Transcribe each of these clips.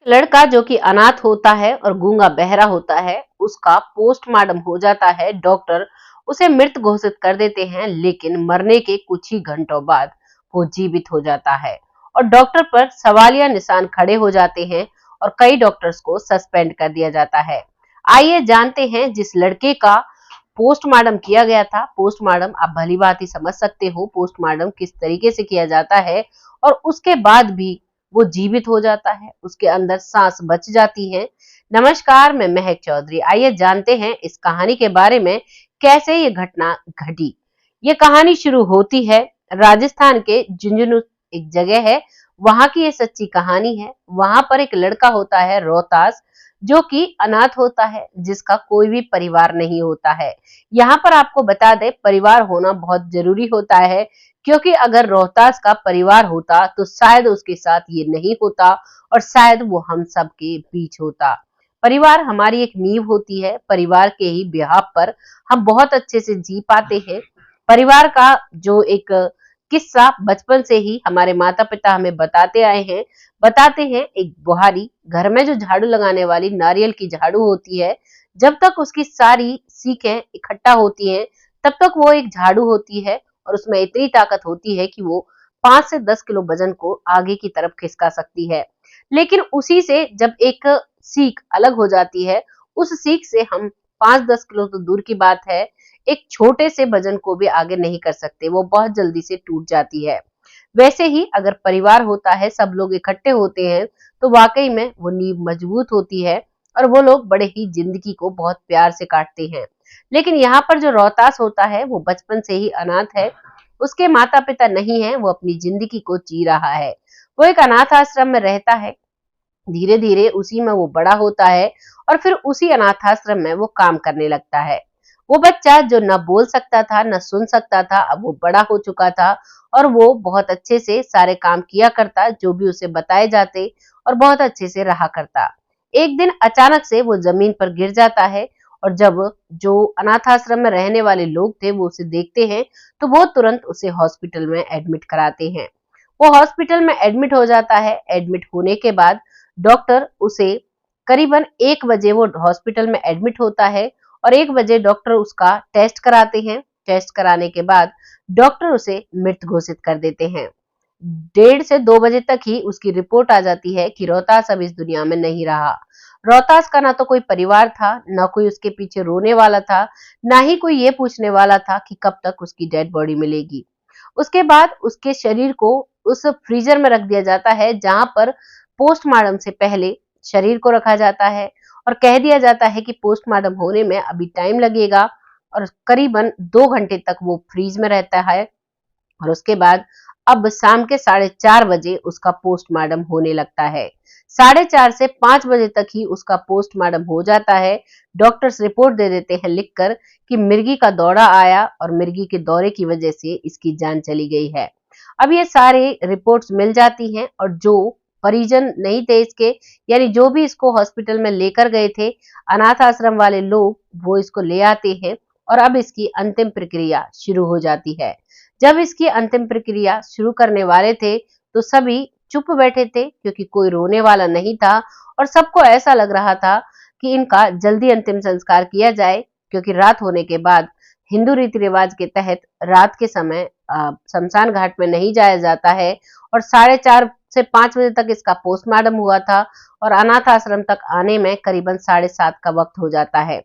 लड़का जो कि अनाथ होता है और गूंगा बहरा होता है, उसका पोस्टमार्टम हो जाता है। डॉक्टर उसे मृत घोषित कर देते हैं, लेकिन मरने के कुछ ही घंटों बाद वो जीवित हो जाता है और डॉक्टर पर सवालिया निशान खड़े हो जाते हैं और कई डॉक्टर्स को सस्पेंड कर दिया जाता है। आइए जानते हैं जिस लड़के का पोस्टमार्टम किया गया था। पोस्टमार्टम आप भली बात ही समझ सकते हो पोस्टमार्टम किस तरीके से किया जाता है और उसके बाद भी वो जीवित हो जाता है, उसके अंदर सांस बच जाती है। नमस्कार, मैं महक चौधरी। आइए जानते हैं इस कहानी के बारे में, कैसे ये घटना घटी। ये कहानी शुरू होती है राजस्थान के झुंझुनू, एक जगह है, वहां की ये सच्ची कहानी है। वहां पर एक लड़का होता है रोहतास, जो कि अनाथ होता है, जिसका कोई भी परिवार नहीं होता है। यहाँ पर आपको बता दें, परिवार होना बहुत जरूरी होता है, क्योंकि अगर रोहतास का परिवार होता तो शायद उसके साथ ये नहीं होता और शायद वो हम सब के बीच होता। परिवार हमारी एक नींव होती है, परिवार के ही बिहाफ पर हम बहुत अच्छे से जी पाते हैं। परिवार का जो एक किस्सा बचपन से ही हमारे माता पिता हमें बताते हैं। एक बुहारी घर में जो झाड़ू लगाने वाली नारियल की झाड़ू होती है, जब तक उसकी सारी सीखें इकट्ठा होती हैं, तब तक वो एक झाड़ू होती है और उसमें इतनी ताकत होती है कि वो 5 से 10 किलो वजन को आगे की तरफ खिसका सकती है। लेकिन उसी से जब एक सीख अलग हो जाती है, उस सीख से हम 5-10 किलो तो दूर की बात है, एक छोटे से वजन को भी आगे नहीं कर सकते, वो बहुत जल्दी से टूट जाती है। वैसे ही अगर परिवार होता है, सब लोग इकट्ठे होते हैं, तो वाकई में वो नींव मजबूत होती है और वो लोग बड़े ही जिंदगी को बहुत प्यार से काटते हैं। लेकिन यहाँ पर जो रोहतास होता है, वो बचपन से ही अनाथ है, उसके माता पिता नहीं है, वो अपनी जिंदगी को जी रहा है। वो एक अनाथ आश्रम में रहता है, धीरे धीरे उसी में वो बड़ा होता है और फिर उसी अनाथाश्रम में वो काम करने लगता है। वो बच्चा जो न बोल सकता था न सुन सकता था, अब वो बड़ा हो चुका था और वो बहुत अच्छे से सारे काम किया करता, जो भी उसे बताए जाते, और बहुत अच्छे से रहा करता। एक दिन अचानक से वो जमीन पर गिर जाता है और जब जो अनाथ आश्रम में रहने वाले लोग थे वो उसे देखते हैं, तो वो तुरंत उसे हॉस्पिटल में एडमिट कराते हैं। वो हॉस्पिटल में एडमिट हो जाता है। एडमिट होने के बाद डॉक्टर उसे करीबन 1 बजे, वो हॉस्पिटल में एडमिट होता है और 1 बजे डॉक्टर उसका टेस्ट कराते हैं। टेस्ट कराने के बाद डॉक्टर उसे मृत घोषित कर देते हैं। 1:30 से 2 बजे तक ही उसकी रिपोर्ट आ जाती है कि रोहतास अब इस दुनिया में नहीं रहा। रोहतास का ना तो कोई परिवार था, ना कोई उसके पीछे रोने वाला था, ना ही कोई ये पूछने वाला था कि कब तक उसकी डेड बॉडी मिलेगी। उसके बाद उसके शरीर को उस फ्रीजर में रख दिया जाता है, जहां पर पोस्टमार्टम से पहले शरीर को रखा जाता है और कह दिया जाता है कि पोस्टमार्टम होने में अभी टाइम लगेगा और करीबन 2 घंटे तक वो फ्रीज में रहता है। और उसके बाद अब शाम के 4:30 बजे उसका पोस्टमार्टम होने लगता है। 4:30 से 5 बजे तक ही उसका पोस्टमार्टम हो जाता है। डॉक्टर्स रिपोर्ट दे देते हैं लिखकर कि मिर्गी का दौरा आया और मिर्गी के दौरे की वजह से इसकी जान चली गई है। अब ये सारे रिपोर्ट्स मिल जाती हैं और जो परिजन नहीं थे इसके, यानी जो भी इसको हॉस्पिटल में लेकर गए थे अनाथ आश्रम वाले लोग, वो इसको ले आते हैं और अब इसकी अंतिम प्रक्रिया शुरू हो जाती है। जब इसकी अंतिम प्रक्रिया शुरू करने वाले थे तो सभी चुप बैठे थे, क्योंकि कोई रोने वाला नहीं था और सबको ऐसा लग रहा था कि इनका जल्दी अंतिम संस्कार किया जाए, क्योंकि रात होने के बाद हिंदू रीति रिवाज के तहत रात के समय शमशान घाट में नहीं जाया जाता है और 4:30 से 5 बजे तक इसका पोस्टमार्टम हुआ था और अनाथ आश्रम तक आने में करीबन 7:30 का वक्त हो जाता है।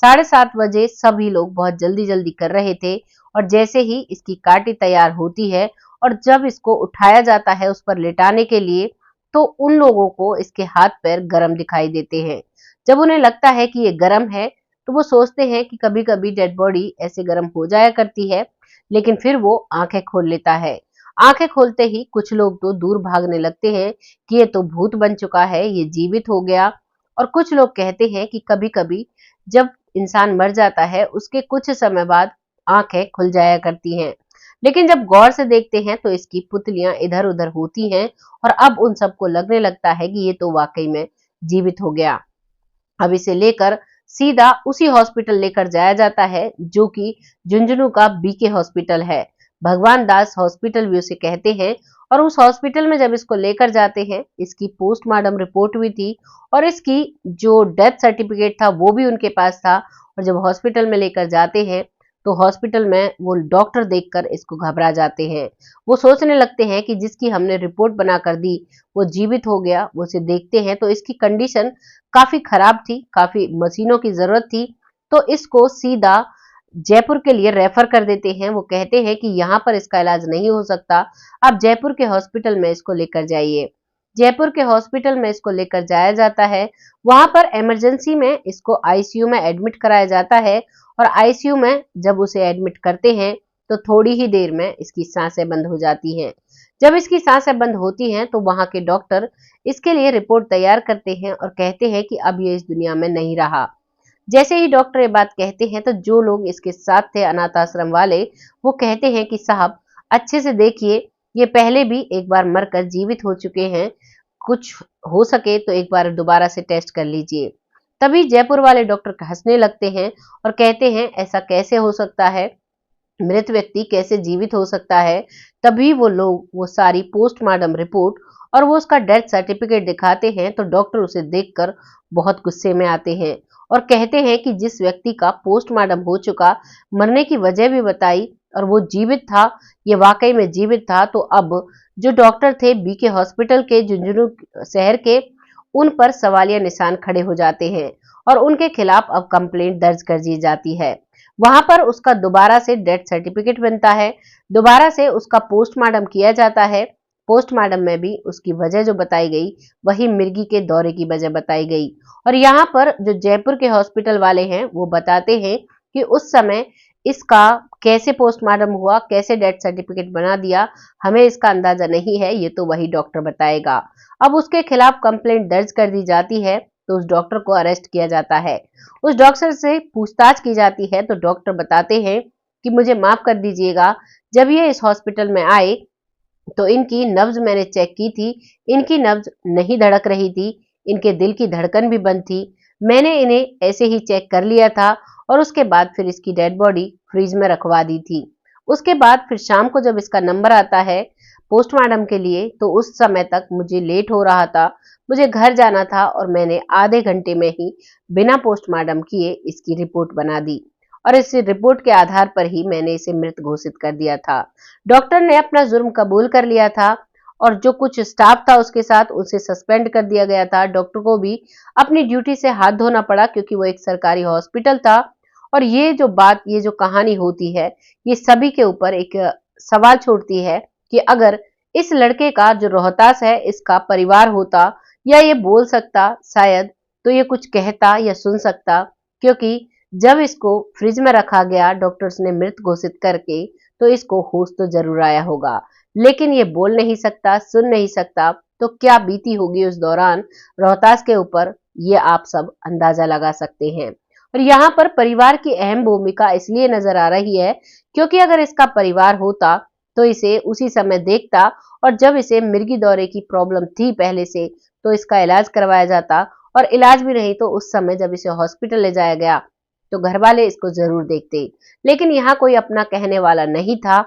7:30 बजे सभी लोग बहुत जल्दी जल्दी कर रहे थे और जैसे ही इसकी काटी तैयार होती है और जब इसको उठाया जाता है उस पर लेटाने के लिए, तो उन लोगों को इसके हाथ पैर गर्म दिखाई देते हैं। जब उन्हें लगता है कि ये गर्म है, तो वो सोचते हैं कि कभी कभी डेड बॉडी ऐसे गर्म हो जाया करती है, लेकिन फिर वो आंखें खोल लेता है। आंखें खोलते ही कुछ लोग तो दूर भागने लगते हैं कि ये तो भूत बन चुका है, ये जीवित हो गया। और कुछ लोग कहते हैं कि कभी कभी जब इंसान मर जाता है उसके कुछ समय बाद आंखें खुल जाया करती हैं, लेकिन जब गौर से देखते हैं तो इसकी पुतलियां इधर उधर होती हैं और अब उन सबको लगने लगता है कि ये तो वाकई में जीवित हो गया। अब इसे लेकर सीधा उसी हॉस्पिटल लेकर जाया जाता है, जो कि झुंझुनू का बीके हॉस्पिटल है। भगवान दास हॉस्पिटल भी उसे कहते हैं और उस हॉस्पिटल में जब इसको लेकर जाते हैं, इसकी पोस्टमार्टम रिपोर्ट भी थी और इसकी जो डेथ सर्टिफिकेट था वो भी उनके पास था। और जब हॉस्पिटल में लेकर जाते हैं तो हॉस्पिटल में वो डॉक्टर देखकर इसको घबरा जाते हैं। वो सोचने लगते हैं कि जिसकी हमने रिपोर्ट बनाकर दी वो जीवित हो गया। वो उसे देखते हैं तो इसकी कंडीशन काफी खराब थी, काफी मशीनों की जरूरत थी, तो इसको सीधा जयपुर के लिए रेफर कर देते हैं। वो कहते हैं कि यहाँ पर इसका इलाज नहीं हो सकता, आप जयपुर के हॉस्पिटल में इसको लेकर जाइए। जयपुर के हॉस्पिटल में इसको लेकर जाया जाता है। वहां पर इमरजेंसी में इसको आईसीयू में एडमिट कराया जाता है और आईसीयू में जब उसे एडमिट करते हैं तो थोड़ी ही देर में इसकी सांसें बंद हो जाती हैं। जब इसकी सांसें बंद होती हैं तो वहां के डॉक्टर इसके लिए रिपोर्ट तैयार करते हैं और कहते हैं कि अब ये इस दुनिया में नहीं रहा। जैसे ही डॉक्टर ये बात कहते हैं तो जो लोग इसके साथ थे अनाथ आश्रम वाले, वो कहते हैं कि साहब अच्छे से देखिए, ये पहले भी एक बार मरकर जीवित हो चुके हैं, कुछ हो सके तो एक बार दोबारा से टेस्ट कर लीजिए। तभी जयपुर वाले डॉक्टर हंसने लगते हैं और कहते हैं ऐसा कैसे हो सकता है, मृत व्यक्ति कैसे जीवित हो सकता है। तभी वो लोग वो सारी पोस्टमार्टम रिपोर्ट और वो उसका डेथ सर्टिफिकेट दिखाते हैं तो डॉक्टर उसे देखकर बहुत गुस्से में आते हैं और कहते हैं कि जिस व्यक्ति का पोस्टमार्टम हो चुका, मरने की वजह भी बताई और वो जीवित था, ये वाकई में जीवित था, तो अब जो डॉक्टर थे बीके हॉस्पिटल के झुंझुनू शहर के, उन पर सवालिया निशान खड़े हो जाते हैं और उनके खिलाफ अब कंप्लेंट दर्ज कर दी जाती है। वहां पर उसका दोबारा से डेथ सर्टिफिकेट बनता है, दोबारा से उसका पोस्टमार्टम किया जाता है। पोस्टमार्टम में भी उसकी वजह जो बताई गई वही मिर्गी के दौरे की वजह बताई गई। और यहाँ पर जो जयपुर के हॉस्पिटल वाले हैं वो बताते हैं कि उस समय इसका कैसे पोस्टमार्टम हुआ, कैसे डेथ सर्टिफिकेट बना दिया, हमें इसका अंदाजा नहीं है, ये तो वही डॉक्टर बताएगा। अब उसके खिलाफ कंप्लेंट दर्ज कर दी जाती है तो उस डॉक्टर को अरेस्ट किया जाता है। उस डॉक्टर से पूछताछ की जाती है तो डॉक्टर बताते हैं कि मुझे माफ कर दीजिएगा, जब ये इस हॉस्पिटल में आए तो इनकी नब्ज मैंने चेक की थी, इनकी नब्ज नहीं धड़क रही थी, इनके दिल की धड़कन भी बंद थी। मैंने इन्हें ऐसे ही चेक कर लिया था और उसके बाद फिर इसकी डेड बॉडी फ्रीज में रखवा दी थी। उसके बाद फिर शाम को जब इसका नंबर आता है पोस्टमार्टम के लिए तो उस समय तक मुझे लेट हो रहा था, मुझे घर जाना था और मैंने आधे घंटे में ही बिना पोस्टमार्टम किए इसकी रिपोर्ट बना दी और इस रिपोर्ट के आधार पर ही मैंने इसे मृत घोषित कर दिया था। डॉक्टर ने अपना जुर्म कबूल कर लिया था और जो कुछ स्टाफ था उसके साथ उसे सस्पेंड कर दिया गया था। डॉक्टर को भी अपनी ड्यूटी से हाथ धोना पड़ा क्योंकि वो एक सरकारी हॉस्पिटल था। और ये जो बात, ये जो कहानी होती है, ये सभी के ऊपर एक सवाल छोड़ती है कि अगर इस लड़के का जो रोहतास है इसका परिवार होता या ये बोल सकता शायद, तो ये कुछ कहता या सुन सकता, क्योंकि जब इसको फ्रिज में रखा गया डॉक्टर्स ने मृत घोषित करके तो इसको होश तो जरूर आया होगा, लेकिन ये बोल नहीं सकता, सुन नहीं सकता, तो क्या बीती होगी उस दौरान रोहतास के ऊपर, ये आप सब अंदाजा लगा सकते हैं। और यहाँ पर परिवार की अहम भूमिका इसलिए नजर आ रही है क्योंकि अगर इसका परिवार होता तो इसे उसी समय देखता और जब इसे मिर्गी दौरे की प्रॉब्लम थी पहले से तो इसका इलाज करवाया जाता, और इलाज भी नहीं तो उस समय जब इसे हॉस्पिटल ले जाया गया तो घर वाले इसको जरूर देखते। लेकिन यहाँ कोई अपना कहने वाला नहीं था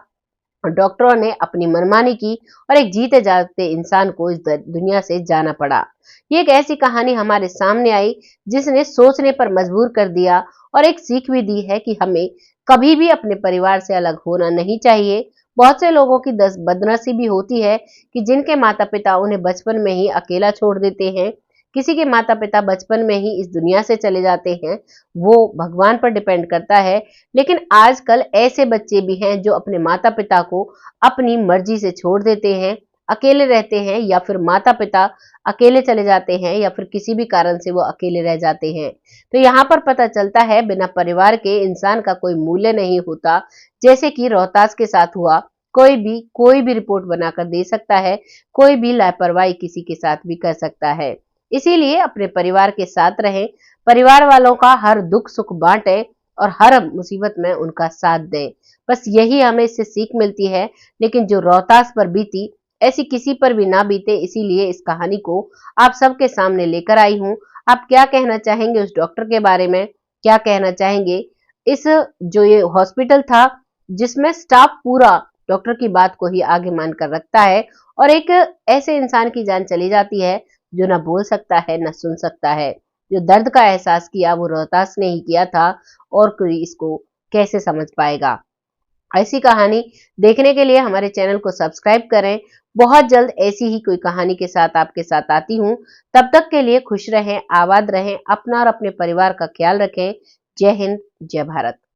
और डॉक्टरों ने अपनी मनमानी की और एक जीते जागते इंसान को इस दुनिया से जाना पड़ा। ये एक ऐसी कहानी हमारे सामने आई जिसने सोचने पर मजबूर कर दिया और एक सीख भी दी है कि हमें कभी भी अपने परिवार से अलग होना नहीं चाहिए। बहुत से लोगों की बदनसीबी होती है कि जिनके माता पिता उन्हें बचपन में ही अकेला छोड़ देते हैं, किसी के माता पिता बचपन में ही इस दुनिया से चले जाते हैं, वो भगवान पर डिपेंड करता है। लेकिन आजकल ऐसे बच्चे भी हैं जो अपने माता पिता को अपनी मर्जी से छोड़ देते हैं, अकेले रहते हैं, या फिर माता पिता अकेले चले जाते हैं या फिर किसी भी कारण से वो अकेले रह जाते हैं। तो यहाँ पर पता चलता है बिना परिवार के इंसान का कोई मूल्य नहीं होता। जैसे कि रोहतास के साथ हुआ, कोई भी रिपोर्ट बनाकर दे सकता है, कोई भी लापरवाही किसी के साथ भी कर सकता है। इसीलिए अपने परिवार के साथ रहें, परिवार वालों का हर दुख सुख बांटें और हर मुसीबत में उनका साथ दें। बस यही हमें इससे सीख मिलती है। लेकिन जो रोहतास पर बीती ऐसी किसी पर भी ना बीते, इसीलिए इस कहानी को आप सबके सामने लेकर आई हूँ। आप क्या कहना चाहेंगे उस डॉक्टर के बारे में, क्या कहना चाहेंगे इस जो ये हॉस्पिटल था जिसमें स्टाफ पूरा डॉक्टर की बात को ही आगे मानकर रखता है और एक ऐसे इंसान की जान चली जाती है जो ना बोल सकता है ना सुन सकता है। जो दर्द का एहसास किया वो रोहतास ने ही किया था, और कोई इसको कैसे समझ पाएगा। ऐसी कहानी देखने के लिए हमारे चैनल को सब्सक्राइब करें। बहुत जल्द ऐसी ही कोई कहानी के साथ आपके साथ आती हूँ। तब तक के लिए खुश रहें, आबाद रहें, अपना और अपने परिवार का ख्याल रखें। जय हिंद, जय भारत।